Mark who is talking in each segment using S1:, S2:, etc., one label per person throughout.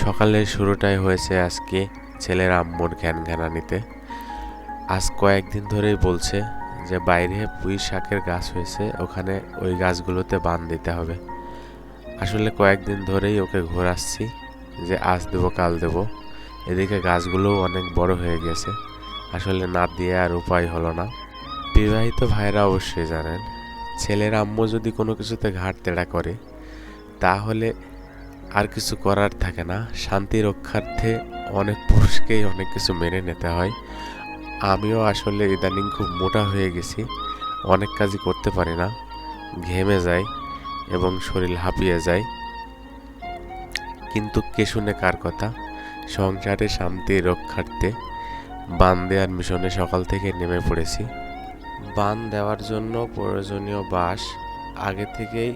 S1: সকালের শুরুটাই হয়েছে আজকে ছেলের আম্মুর ঘ্যানঘ্যানানিতে। আজ কয়েকদিন ধরেই বলছে যে বাইরে পুঁই শাকের গাছ হয়েছে, ওখানে ওই গাছগুলোতে বান দিতে হবে। আসলে কয়েকদিন ধরেই ওকে ঘোরাচ্ছি যে আজ দেবো কাল দেবো। এদিকে গাছগুলোও অনেক বড় হয়ে গেছে, আসলে না দিয়ে আর উপায় হলো না। বিবাহিত ভাইরা অবশ্যই জানেন, ছেলের আম্মু যদি কোনো কিছুতে ঘাট তেড়া করে তাহলে আর কিছু করার থাকে না। শান্তি রক্ষার্থে অনেক পুরুষকেই অনেক কিছু মেনে নিতে হয়। আমিও আসলে ইদানিং খুব মোটা হয়ে গেছি, অনেক কাজই করতে পারি না, ঘেমে যাই এবং শরীর হাঁপিয়ে যায়। কিন্তু কে শুনে কার কথা, সংসারে শান্তি রক্ষার্থে বান দেওয়ার মিশনে সকাল থেকে নেমে পড়েছি। বান দেওয়ার জন্য প্রয়োজনীয় বাঁশ আগে থেকেই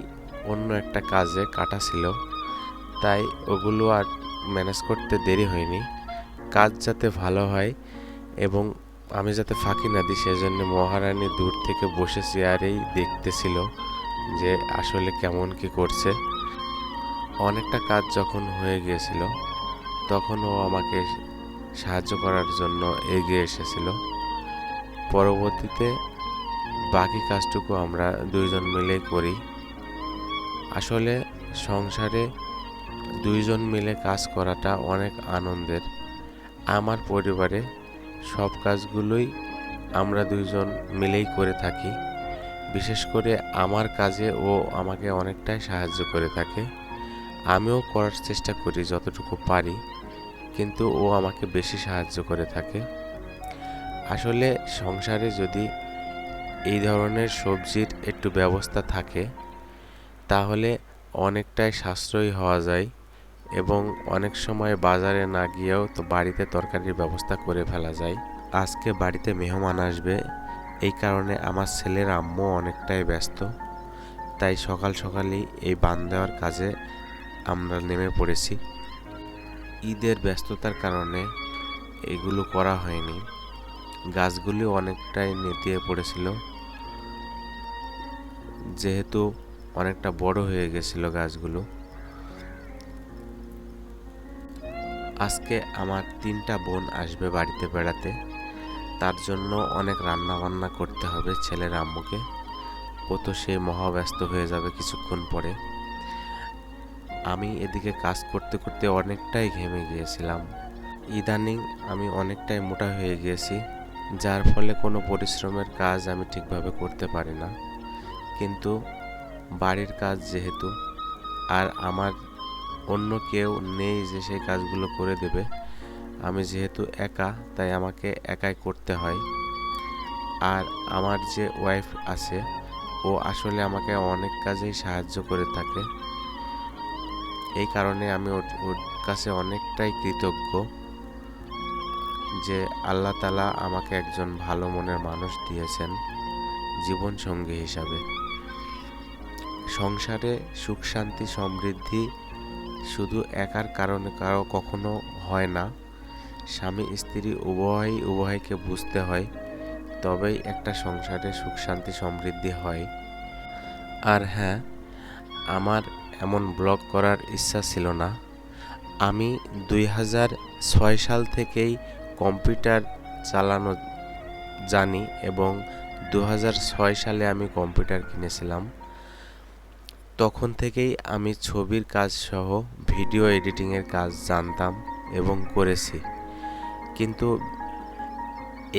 S1: অন্য একটা কাজে কাটা ছিল, তাই ওগুলো আর ম্যানেজ করতে দেরি হয়নি। কাজ যাতে ভালো হয় এবং আমি যাতে ফাঁকি না দিই সেজন্য মহারানী দূর থেকে বসে চেয়ারেই দেখতেছিল যে আসলে কেমন কি করছে। অনেকটা কাজ যখন হয়ে গিয়েছিল তখন ও আমাকে সাহায্য করার জন্য এগিয়ে এসেছিল। পরবর্তীতে বাকি কাজটুকু আমরা দুইজন মিলেই করি। আসলে সংসারে দুইজন মিলে কাজ করাটা অনেক আনন্দের। আমার পরিবারে সব কাজগুলোই আমরা দুইজন মিলেই করে থাকি। বিশেষ করে আমার কাজে ও আমাকে অনেকটাই সাহায্য করে থাকে। আমিও করার চেষ্টা করি যতটুকু পারি, কিন্তু ও আমাকে বেশি সাহায্য করে থাকে। আসলে সংসারে যদি এই ধরনের সবজির একটু ব্যবস্থা থাকে তাহলে অনেকটাই সাশ্রয়ী হওয়া যায় এবং অনেক সময় বাজারে না গিয়েও তো বাড়িতে তরকারির ব্যবস্থা করে ফেলা যায়। আজকে বাড়িতে মেহমান আসবে, এই কারণে আমার ছেলের আম্মু অনেকটাই ব্যস্ত, তাই সকাল সকালই এই বান দেওয়ার কাজে আমরা নেমে পড়েছি। ঈদের ব্যস্ততার কারণে এগুলো করা হয়নি। গাছগুলি অনেকটাই নেতিয়ে পড়েছিল, যেহেতু অনেকটা বড় হয়ে গেছিল গাছগুলো। আজকে আমার 3টা বোন আসবে বাড়িতে বেড়াতে, তার জন্য অনেক রান্না বান্না করতে হবে ছেলের আম্মুকে। ও তো সে মহাব্যস্ত হয়ে যাবে কিছুক্ষণ পরে। আমি এদিকে কাজ করতে করতে অনেকটাই ঘেমে গিয়েছিলাম। ইদানিং আমি অনেকটাই মোটা হয়ে গিয়েছি, যার ফলে কোনো পরিশ্রমের কাজ আমি ঠিকভাবে করতে পারি না। কিন্তু বাড়ির কাজ যেহেতু, আর আমার অন্য কেউ নেই যে সেই কাজগুলো করে দেবে, আমি যেহেতু একা তাই আমাকে একাই করতে হয়। আর আমার যে ওয়াইফ আছে ও আসলে আমাকে অনেক কাজেই সাহায্য করে থাকে। এই কারণে আমি ওর কাছে অনেকটাই কৃতজ্ঞ যে আল্লাহ তাআলা আমাকে একজন ভালো মনের মানুষ দিয়েছেন জীবন সঙ্গী হিসাবে। সংসারে সুখ শান্তি সমৃদ্ধি শুধু একার কারণে কারো কখনো হয় না। স্বামী স্ত্রী উভয়কে বুঝতে হয়, তবেই একটা সংসারে সুখ শান্তি সমৃদ্ধি হয়। আর হ্যাঁ, আমার এমন ব্লগ করার ইচ্ছা ছিল না। আমি 2006 সাল থেকেই কম্পিউটার চালানো জানি এবং 2006 সালে আমি কম্পিউটার কিনেছিলাম। তখন থেকেই আমি ছবির কাজ সহ ভিডিও এডিটিংয়ের কাজ জানতাম এবং করেছি, কিন্তু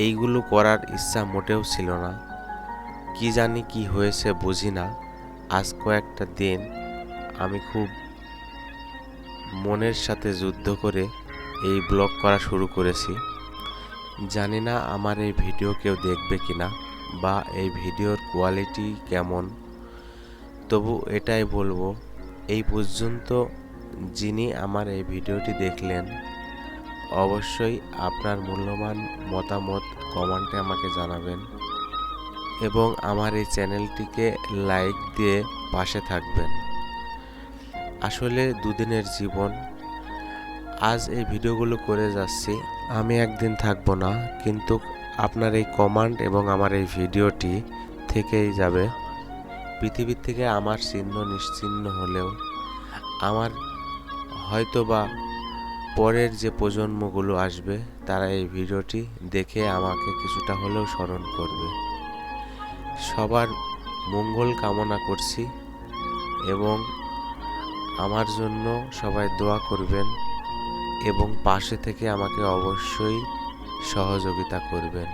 S1: এইগুলো করার ইচ্ছা মোটেও ছিল না। কি জানি কি হয়েছে বুঝি না, আজ কয়েকটা দিন আমি খুব মনের সাথে যুদ্ধ করে এই ব্লগ করা শুরু করেছি। জানি না আমার এই ভিডিও কেউ দেখবে কিনা বা এই ভিডিওর কোয়ালিটি কেমন, তবু এটাই বলবো, এই পর্যন্ত যিনি আমার এই ভিডিওটি দেখলেন অবশ্যই আপনার মূল্যবান মতামত কমেন্টে আমাকে জানাবেন এবং আমার এই চ্যানেলটিকে লাইক দিয়ে পাশে থাকবেন। আসলে দুদিনের জীবন, আজ এই ভিডিওগুলো করে যাচ্ছি, আমি একদিন থাকবো না, কিন্তু আপনার এই কমেন্ট এবং আমার এই ভিডিওটি থেকেই যাবে। পৃথিবীর থেকে আমার চিহ্ন নিশ্চিহ্ন হলেও আমার হয়তোবা পরের যে প্রজন্মগুলো আসবে তারা এই ভিডিওটি দেখে আমাকে কিছুটা হলেও স্মরণ করবে। সবার মঙ্গল কামনা করছি এবং আমার জন্য সবাই দোয়া করবেন এবং পাশে থেকে আমাকে অবশ্যই সহযোগিতা করবেন।